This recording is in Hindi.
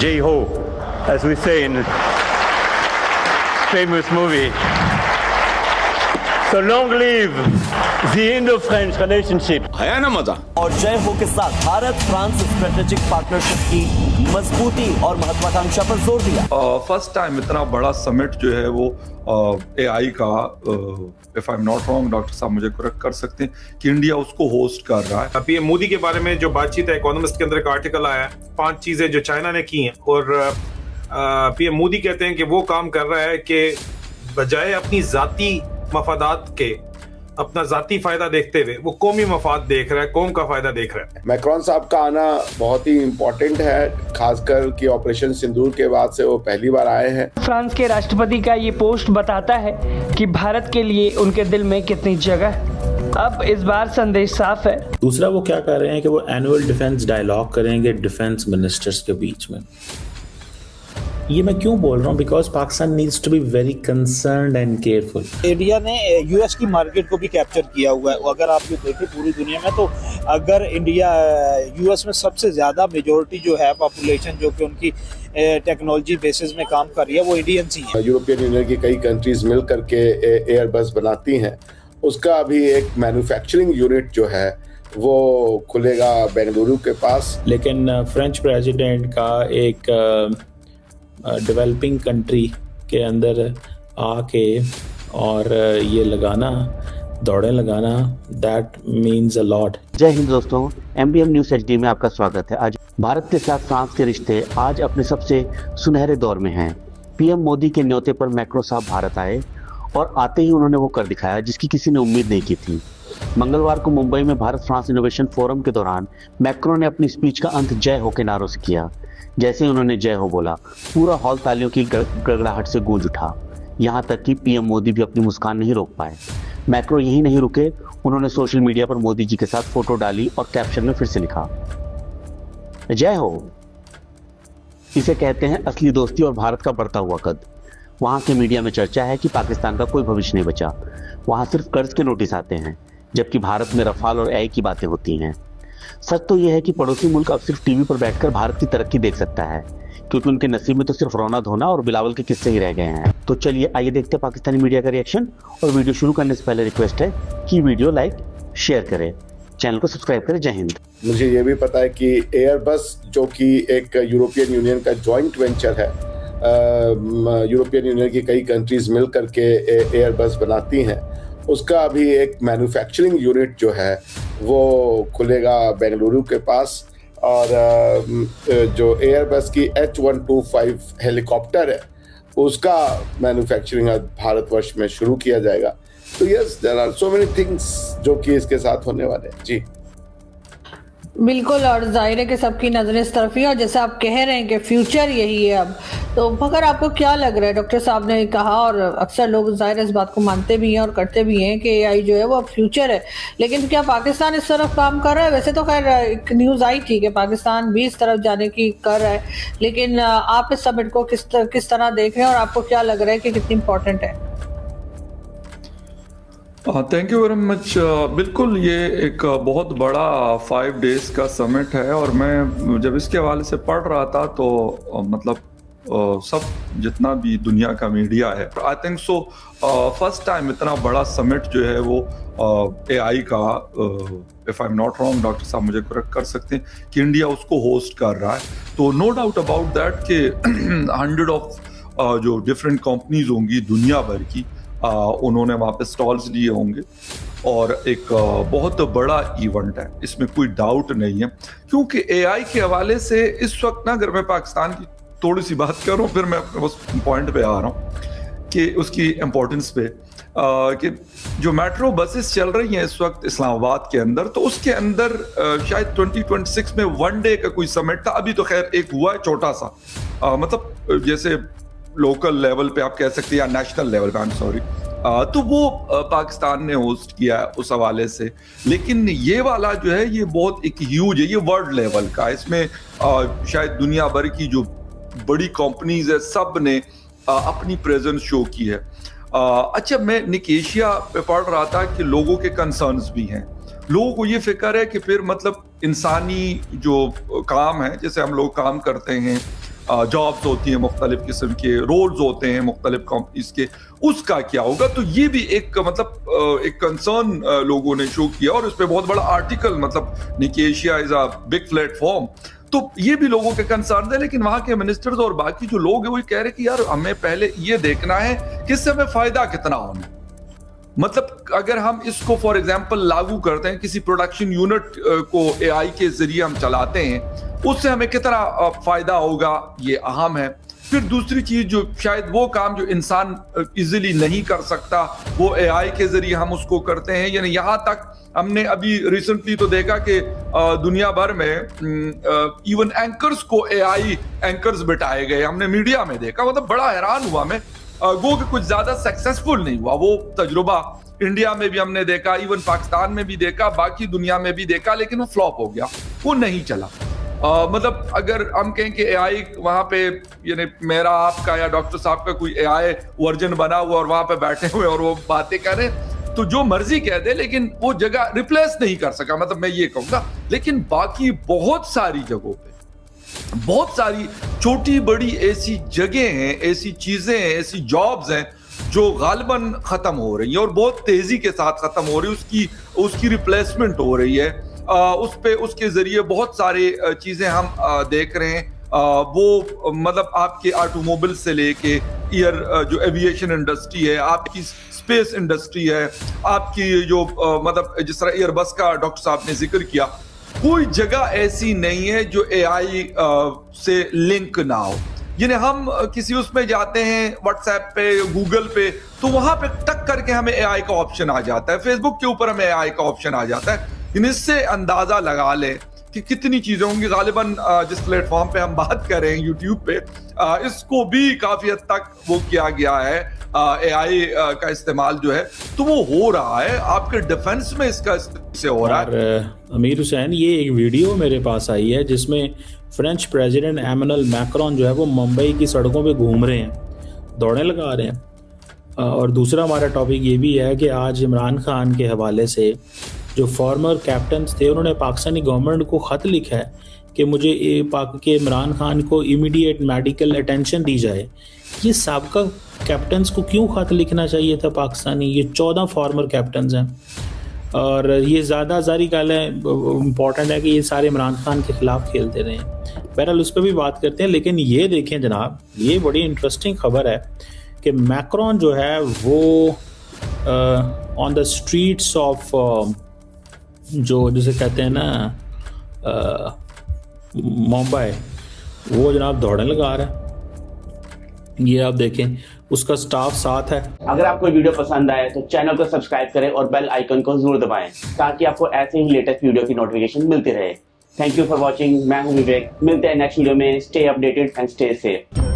Jai Ho, as we say in famous movie. So long live the Indo-French relationship. आया ना मजा। और जय हो के साथ भारत फ्रांस स्ट्रेटेजिक पार्टनरशिप की मजबूती और महत्वाकांक्षा पर जोर दिया। फर्स्ट टाइम इतना बड़ा समिट जो है वो एआई का, if I am not wrong, doctor साहब मुझे करेक्ट कर सकते हैं, कि इंडिया उसको होस्ट कर रहा है। पीएम मोदी के बारे में जो बातचीत है, इकोनॉमिस्ट के अंदर एक आर्टिकल आया है, 5 चीजें जो चाइना ने की हैं, और पीएम मोदी कहते हैं कि वो काम कर रहा है कि बजाय अपनी जाती मफादात के, अपना जाती फायदा देखते हुए वो कौमी मफाद देख रहा है, कौम का फायदा देख रहा है। मैक्रोन साहब का आना बहुत ही इम्पोर्टेंट है, खासकर कि ऑपरेशन सिंदूर के बाद से वो पहली बार आए हैं। फ्रांस के राष्ट्रपति का ये पोस्ट बताता है कि भारत के लिए उनके दिल में कितनी जगह है। अब इस बार संदेश साफ है। दूसरा, वो क्या कर रहे हैं कि वो एनुअल डिफेंस डायलॉग करेंगे डिफेंस मिनिस्टर्स के बीच में। ये मैं क्यों बोल रहा हूँ? Because Pakistan needs to be very concerned and careful. India ने यूएस की मार्केट को भी कैप्चर किया हुआ है। अगर आप ये देखें पूरी दुनिया में, तो अगर इंडिया यूएस में सबसे ज़्यादा मेजोरिटी जो है पॉपुलेशन जो कि उनकी टेक्नोलॉजी बेसिस में काम कर रही है, वो इंडियंस ही है। यूरोपियन यूनियन की कई कंट्रीज मिल करके एयरबस बनाती हैं, उसका अभी एक मैन्युफैक्चरिंग यूनिट जो है वो खुलेगा बेंगलुरु के पास। लेकिन फ्रेंच प्रेसिडेंट का एक डेवलपिंग कंट्री के अंदर आके और ये लगाना, दौड़े लगाना, दैट मीन्स अ लॉट। जय हिंद दोस्तों, MBM न्यूज़ HD में आपका स्वागत है। आज भारत के साथ फ्रांस के रिश्ते आज अपने सबसे सुनहरे दौर में हैं। PM मोदी के न्योते पर मैक्रो साहब भारत आए और आते ही उन्होंने वो कर दिखाया जिसकी किसी ने उम्मीद नहीं की थी। मंगलवार को मुंबई में भारत फ्रांस इनोवेशन फोरम के दौरान मैक्रो ने अपनी स्पीच का अंत जय हो के नारों से किया। जैसे ही उन्होंने जय हो बोला, पूरा हॉल तालियों की गड़गड़ाहट से गूंज उठा। यहाँ तक कि PM मोदी भी अपनी मुस्कान नहीं रोक पाए। मैक्रो यही नहीं रुके, उन्होंने सोशल मीडिया पर मोदी जी के साथ फोटो डाली और कैप्शन में फिर से लिखा, जय हो। इसे कहते हैं असली दोस्ती और भारत का बढ़ता हुआ कद। वहाँ के मीडिया में चर्चा है कि पाकिस्तान का कोई भविष्य नहीं बचा। वहाँ सिर्फ कर्ज के नोटिस आते हैं, जबकि भारत में रफाल और AI की बातें होती हैं। सच तो यह है कि पड़ोसी मुल्क अब सिर्फ टीवी पर बैठकर भारत की तरक्की देख सकता है, क्योंकि उनके नसीब में तो सिर्फ रोना धोना और बिलावल के किस्से ही रह गए हैं। तो चलिए आइए देखते हैं पाकिस्तानी मीडिया का रिएक्शन। और वीडियो शुरू करने से पहले रिक्वेस्ट है कि वीडियो लाइक शेयर करें, चैनल को सब्सक्राइब करें। जय हिंद। मुझे ये भी पता है कि एयरबस, जो कि एक यूरोपियन यूनियन का जॉइंट वेंचर है, यूरोपियन यूनियन की कई कंट्रीज मिल करके एयरबस बनाती हैं, उसका अभी एक मैन्युफैक्चरिंग यूनिट जो है वो खुलेगा बेंगलुरु के पास। और जो एयरबस की H125 हेलीकॉप्टर है, उसका मैन्युफैक्चरिंग भारतवर्ष में शुरू किया जाएगा। तो yes, there are so many things जो कि इसके साथ होने वाले हैं। जी बिल्कुल, और जाहिर है कि सबकी नजरें इस तरफ ही, और जैसे आप कह रहे हैं कि फ्यूचर यही है अब, तो मगर आपको क्या लग रहा है? डॉक्टर साहब ने कहा, और अक्सर लोग जाहिर इस बात को मानते भी हैं और करते भी हैं कि AI जो है वो अब फ्यूचर है, लेकिन क्या पाकिस्तान इस तरफ काम कर रहा है? वैसे तो खैर एक न्यूज़ आई थी कि पाकिस्तान भी इस तरफ जाने की कर रहा है, लेकिन आप इस समिट को किस तरह देख रहे हैं और आपको क्या लग रहा है कि कितनी इंपॉर्टेंट है? Thank you very much. बिल्कुल, ये एक बहुत बड़ा 5 डेज का समिट है, और मैं जब इसके हवाले से पढ़ रहा था तो मतलब सब जितना भी दुनिया का मीडिया है, I think so first time इतना बड़ा समिट जो है वो AI का, if I am not wrong, doctor साहब मुझे करेक्ट कर सकते हैं, कि इंडिया उसको होस्ट कर रहा है। तो नो डाउट अबाउट दैट कि 100 ऑफ जो डिफरेंट कंपनीज होंगी दुनिया भर की, उन्होंने वहाँ पे स्टॉल्स लिए होंगे, और एक बहुत बड़ा इवेंट है, इसमें कोई डाउट नहीं है। क्योंकि AI के हवाले से इस वक्त ना, अगर मैं पाकिस्तान की थोड़ी सी बात करूं, फिर मैं उस पॉइंट पे आ रहा हूं कि उसकी इम्पोर्टेंस पे, कि जो मेट्रो बसेस चल रही हैं इस वक्त इस्लामाबाद के अंदर, तो उसके अंदर शायद 2026 में 1 डे का कोई समिट था। अभी तो खैर एक हुआ है छोटा सा, मतलब जैसे लोकल लेवल पे आप कह सकते हैं, या नेशनल लेवल पे, आई एम सॉरी, तो वो पाकिस्तान ने होस्ट किया है उस हवाले से। लेकिन ये वाला जो है ये बहुत एक ह्यूज है, ये वर्ल्ड लेवल का। इसमें शायद दुनिया भर की जो बड़ी कंपनीज है, सब ने अपनी प्रेजेंस शो की है। अच्छा, मैं निकेशिया पे पढ़ रहा था कि लोगों के कंसर्न्स भी हैं। लोगों को ये फिक्र है कि फिर मतलब इंसानी जो काम है, जैसे हम लोग काम करते हैं, जॉब्स होती हैं, मुख्तलिफ किस्म के रोल्स होते हैं मुख्तलिफ कंपनीज के, उसका क्या होगा। तो ये भी एक मतलब एक कंसर्न लोगों ने शो किया और उस पर बहुत बड़ा आर्टिकल, मतलब Nikkei Asia is a big platform, तो ये भी लोगों के कंसर्न है। लेकिन वहां के मिनिस्टर्स और बाकी जो लोग हैं वो कह रहे कि यार हमें पहले ये देखना है कि इससे हमें फायदा कितना होना है। मतलब अगर हम इसको फॉर एग्जांपल लागू करते हैं, किसी प्रोडक्शन यूनिट को एआई के जरिए हम चलाते हैं, उससे हमें कितना फायदा होगा, ये अहम है। फिर दूसरी चीज, जो शायद वो काम जो इंसान इजीली नहीं कर सकता वो एआई के जरिए हम उसको करते हैं। यानी यहाँ तक हमने अभी रिसेंटली तो देखा कि दुनिया भर में इवन एंकर्स को एआई एंकर्स बिठाए गए, हमने मीडिया में देखा। मतलब बड़ा हैरान हुआ मैं, गो कि कुछ ज्यादा सक्सेसफुल नहीं हुआ वो तजुर्बा। इंडिया में भी हमने देखा, इवन पाकिस्तान में भी देखा, बाकी दुनिया में भी देखा, लेकिन वो फ्लॉप हो गया, वो नहीं चला। मतलब अगर हम कहें कि एआई वहां पे, यानी मेरा आपका या डॉक्टर साहब का कोई एआई वर्जन बना हुआ और वहां पे बैठे हुए और वो बातें करें, तो जो मर्जी कह दे, लेकिन वो जगह रिप्लेस नहीं कर सका, मतलब मैं ये कहूंगा। लेकिन बाकी बहुत सारी जगहों पे, बहुत सारी छोटी बड़ी ऐसी जगह हैं, ऐसी चीजें हैं, ऐसी जॉब्स हैं जो गालिबन खत्म हो रही है और बहुत तेजी के साथ खत्म हो रही है, उसकी रिप्लेसमेंट हो रही है। उस पे उसके जरिए बहुत सारे चीजें हम देख रहे हैं। वो मतलब आपके ऑटोमोबाइल से लेके जो एविएशन इंडस्ट्री है, आपकी स्पेस इंडस्ट्री है, आपकी जो मतलब जिस तरह एयरबस का डॉक्टर साहब ने जिक्र किया, कोई जगह ऐसी नहीं है जो एआई से लिंक ना हो। यानी हम किसी उसमें जाते हैं व्हाट्सएप पे, गूगल पे, तो वहां पे टक करके हमें एआई का ऑप्शन आ जाता है, फेसबुक के ऊपर हमें एआई का ऑप्शन आ जाता है। इससे अंदाजा लगा ले कि कितनी चीजें होंगी। गालिबन जिस प्लेटफॉर्म पे हम बात कर रहे हैं यूट्यूब पे, इसको भी काफी हद तक वो किया गया है, एआई का इस्तेमाल जो है तो वो हो रहा है। आपके डिफेंस में इसका से हो रहा है। अमीर हुसैन, ये एक वीडियो मेरे पास आई है जिसमें फ्रेंच प्रेसिडेंट एमैनुअल मैक्रोन जो है वो मुंबई की सड़कों पे घूम रहे हैं, दौड़ें लगा रहे हैं। और दूसरा हमारा टॉपिक ये भी है कि आज इमरान खान के हवाले से जो फॉर्मर कैप्टन्स थे, उन्होंने पाकिस्तानी गवर्नमेंट को ख़त लिखा है कि मुझे के इमरान खान को इमीडिएट मेडिकल अटेंशन दी जाए। ये साबका कैप्टन्स को क्यों ख़त लिखना चाहिए था पाकिस्तानी? ये 14 फॉर्मर कैप्टन्स हैं और ये ज़्यादा जारी गल है, इम्पॉर्टेंट है कि ये सारे इमरान खान के ख़िलाफ़ खेलते रहे। बहरहाल उस पर भी बात करते हैं, लेकिन ये देखें जनाब, ये बड़ी इंटरेस्टिंग खबर है कि मैक्रोन जो है वो ऑन द स्ट्रीट्स ऑफ जो जिसे कहते हैं ना मुंबई, वो जनाब दौड़ें लगा रहा है। ये आप देखें, उसका स्टाफ साथ है। अगर आपको वीडियो पसंद आए तो चैनल को सब्सक्राइब करें और बेल आइकन को जरूर दबाएं ताकि आपको ऐसे ही लेटेस्ट वीडियो की नोटिफिकेशन मिलती रहे। Thank you for watching. मैं हूं विवेक, मिलते हैं नेक्स्ट वीडियो में। Stay updated and stay safe.